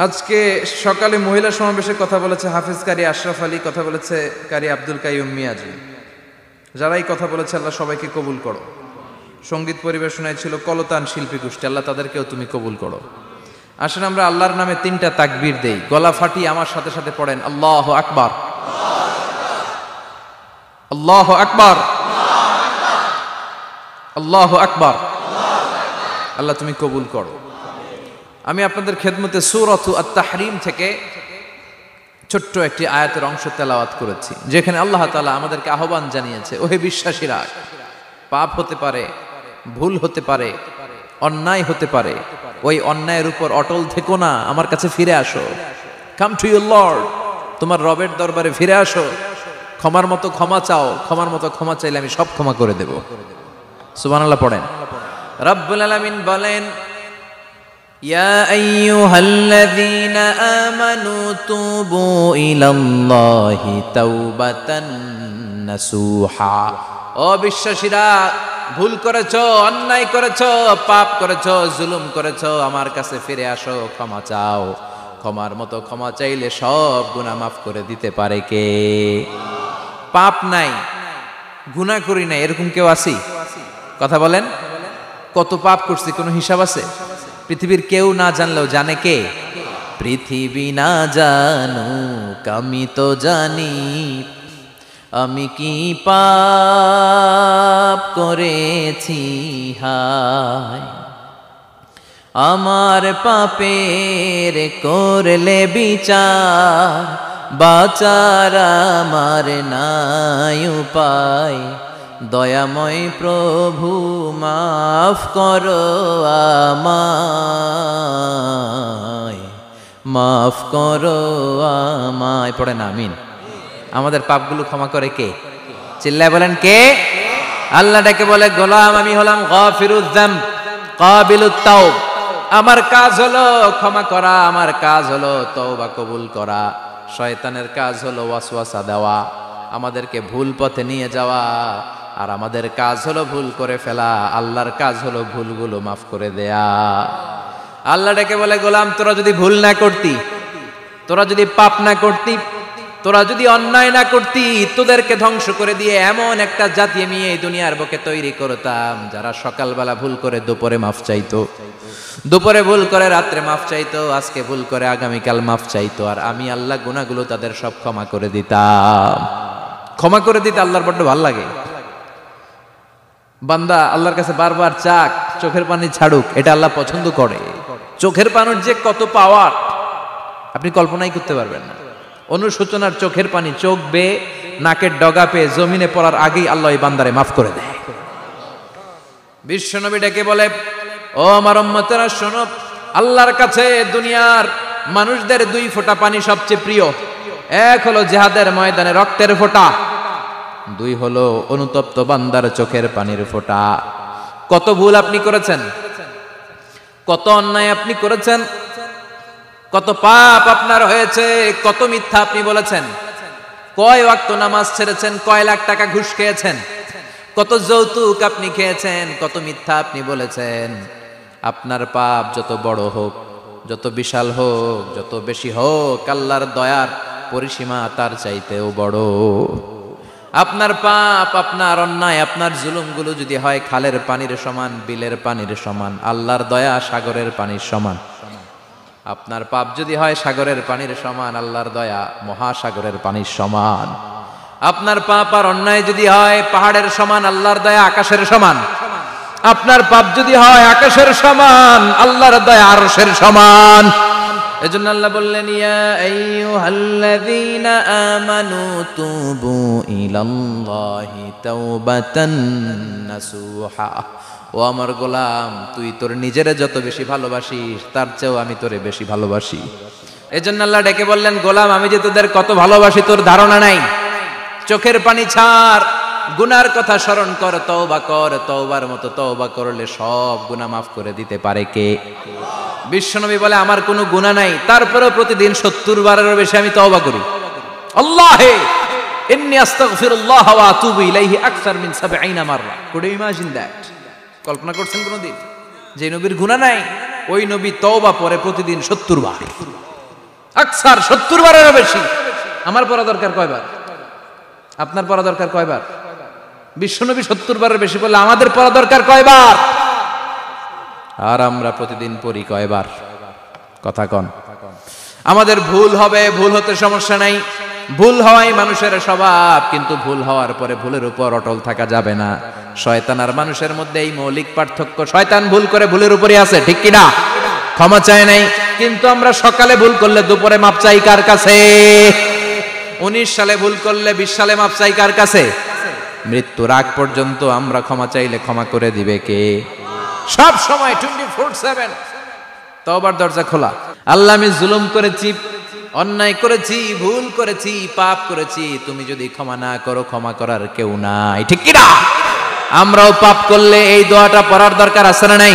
আজকে সকালে মহিলা সমাবেশে কথা বলেছে হাফিজ কারি আশরাফ আলী, কথা বলেছে কারি আব্দুল কাইয়ুম মিয়াজি। যারাই কথা বলেছে আল্লাহ সবাইকে কবুল করো। সঙ্গীত পরিবেশনায় ছিল কলতান শিল্পী গোষ্ঠী, আল্লাহ তাদেরকেও তুমি কবুল করো। আসেন আমরা আল্লাহর নামে 3টা তাকবীর দেই, গলা ফাটিয়ে আমার সাথে সাথে পড়েন আল্লাহু আকবার, আল্লাহু আকবার, আল্লাহু আকবার। আল্লাহ তুমি কবুল করো। আমি আপনাদের খেদমতে সূরাতু আত-তাহরীম থেকে ছোট্ট একটি আয়াতের অংশ তেলাওয়াত করেছি, যেখানে আল্লাহ তাআলা আমাদেরকে আহ্বান জানিয়েছে, ওহে বিশ্বাসীরা, পাপ হতে পারে, ভুল হতে পারে, অন্যায় হতে পারে, ওই অন্যায়ের উপর অটল থেকো না, আমার কাছে ফিরে আসো। কাম টু ইউর লর্ড, তোমার রবের দরবারে ফিরে আসো, ক্ষমার মতো ক্ষমা চাও, ক্ষমার মতো ক্ষমা চাইলে আমি সব ক্ষমা করে দেব। সুবহানাল্লাহ পড়েন। রব্বুল আলামিন বলেন, ইয়া আইয়ুহাল্লাযীনা আমানু তুবু ইলাল্লাহি তাওবাতান নাসুহা। ও বিশ্বাসীরা, ভুল করেছো, অন্যায় করেছো, পাপ করেছো, জুলুম করেছো, আমার কাছে ফিরে আসো, ক্ষমা চাও। ক্ষমার মতো ক্ষমা চাইলে সব গুনাহ মাফ করে দিতে পারে কে? পাপ নাই, গুনাহ করি নাই, এরকম কেউ আছি? কথা বলেন। কত পাপ করছি, কোনো হিসাব আছে? পৃথিবীর কেউ না জানলেও জানে কে? পৃথিবী না জানুক আমি তো জানি, আমি কি পাপ করেছি হায়। আমার পাপের করলে বিচার, বাঁচার আমার নাই উপায়। দয়াময় প্রভু মাফ করো আমায়, মাফ করো আমায়। পড়েন আমিন। আমাদের পাপগুলো ক্ষমা করে কে? চিল্লায় বলেন কে? আল্লাহ ডেকে বলে, গোলাম আমি হলাম গাফিরুয যামব কাবিলুত তাওব। আমার কাজ হলো ক্ষমা করা, আমার কাজ হলো তওবা কবুল করা। শয়তানের কাজ হলো ওয়াসওয়াসা দেওয়া, আমাদেরকে ভুল পথে নিয়ে যাওয়া। আর আমাদের কাজ হলো ভুল করে ফেলা, আল্লাহর কাজ হলো ভুলগুলো মাফ করে দেয়া। আল্লাহ ডেকে বলে, গোলাম তোরা যদি ভুল না করতি, তোরা যদি পাপ না করতি, তোরা যদি অন্যায় না করতি, তোদেরকে ধ্বংস করে দিয়ে এমন একটা জাতি আমি এই দুনিয়ার বুকে তৈরি করতাম, যারা সকালবেলা ভুল করে দুপুরে মাফ চাইতো, দুপুরে ভুল করে রাত্রে মাফ চাইতো, আজকে ভুল করে আগামীকাল মাফ চাইতো। আর আমি আল্লাহ গুনাহগুলো তাদের সব ক্ষমা করে দিতাম। ক্ষমা করে দিতে আল্লাহর বড্ড ভালো লাগে। বান্দা আল্লাহর কাছে বারবার চাক, চোখের পানি ছাড়ুক, এটা আল্লাহ পছন্দ করে। চোখের পানির যে কত পাওয়ার আপনি কল্পনাই করতে পারবেন না। অনুশোচনার চোখের পানি চোখ বেয়ে নাকের ডগা পেয়ে জমিনে পড়ার আগেই আল্লাহ এই বান্দারে মাফ করে দেয়। বিশ্বনবী ডেকে বলে, ও আমার উম্মতেরা শোনো, আল্লাহর কাছে দুনিয়ার মানুষদের 2 ফোঁটা পানি সবচেয়ে প্রিয়। এক হলো জিহাদের ময়দানে রক্তের ফোঁটা, 2 হলো অনুতপ্ত বান্দার চোখের পানির ফোঁটা। কত ভুল আপনি করেছেন, কত অন্যায় আপনি করেছেন, কত পাপ আপনার হয়েছে, কত মিথ্যা আপনি বলেছেন, কয় ওয়াক্ত নামাজ ছেড়েছেন, কয় লাখ টাকা ঘুষ খেয়েছেন, কত যৌতুক আপনি খেয়েছেন, কত মিথ্যা আপনি বলেছেন। আপনার পাপ যত বড় হোক, যত বিশাল হোক, যত বেশি হোক, আল্লাহর দয়ার পরিসীমা তার চাইতেও বড়। আপনার পাপ, আপনার অন্যায়, আপনার জুলুমগুলো যদি হয় খালের পানির সমান, বিলের পানির সমান, আল্লাহর দয়া সাগরের পানির সমান। আপনার পাপ যদি হয় সাগরের পানির সমান, আল্লাহর দয়া মহাসাগরের পানির সমান। আপনার পাপ আর অন্যায় যদি হয় পাহাড়ের সমান, আল্লাহর দয়া আকাশের সমান। আপনার পাপ যদি হয় আকাশের সমান, আল্লাহর দয়া আরশের সমান। এজন্য আল্লাহ বললেন, ইয়া আইয়ুহাল্লাযীনা আমানু তুবু ইলাল্লাহি তাওবাতান নাসুহা। ও আমার গোলাম, তুই তোর নিজেরে যত বেশি ভালোবাসিস, তার চেয়েও আমি তোরে বেশি ভালোবাসি। এজন্য আল্লাহ ডেকে বললেন, গোলাম আমি যে তোদের কত ভালোবাসি তোর ধারণা নাই। চোখের পানি ছাড়, গুনার কথা স্মরণ কর, তওবা কর। তওবার মতো তওবা করলে সব গুনাহ মাফ করে দিতে পারে কে? বিশ্বনবী বলে, আমার কোনো গুনাহ নাই, তারপরেও প্রতিদিন 70 বারেরও বেশি আমি তওবা করি। আল্লাহে ইন্নী আস্তাগফিরুল্লাহ ওয়া আতুবু ইলাইহি আকসার মিন 70 মাররা। Could you imagine that? কল্পনা করছেন কোনদিন যে নবীর গুনাহ নাই, ওই নবী তওবা পড়ে প্রতিদিন 70 বার। আকসার 70 বারেরও বেশি। আমার পড়া দরকার কয়বার? আপনার পড়া দরকার কয়বার? বিশ্বনবী 70 বারের বেশি বললে আমাদের পড়া দরকার কয়বার? আর আমরা প্রতিদিন পড়ি কয়বার? কথা কন। আমাদের ভুল হবে, ভুল হতে সমস্যা নাই, ভুল হওয়াই মানুষের স্বভাব, কিন্তু ভুল হওয়ার পরে ভুলের উপর অটল থাকা যাবে না। শয়তান আর মানুষের মধ্যে এই মৌলিক পার্থক্য। শয়তান ভুল করে ভুলের উপরই আছে, ঠিক কিনা? ক্ষমা চায় নাই, কিন্তু আমরা সকালে ভুল করলে দুপুরে মাপ চাই কার কাছে? 19 সালে ভুল করলে 20 সালে মাপ চাই কার কাছে? মৃত্যুর আগ পর্যন্ত আমরা ক্ষমা চাইলে ক্ষমা করে দিবে কে? সব সময় 24/7 তওবার দরজা খোলা। আল্লাহ, আমি জুলুম করেছি, অন্যায় করেছি, ভুল করেছি, পাপ করেছি, তুমি যদি ক্ষমা না করো ক্ষমা করার কেউ নাই, ঠিক কিনা? আমরাও পাপ করলে এই দোয়াটা পড়ার দরকার আছে না নাই?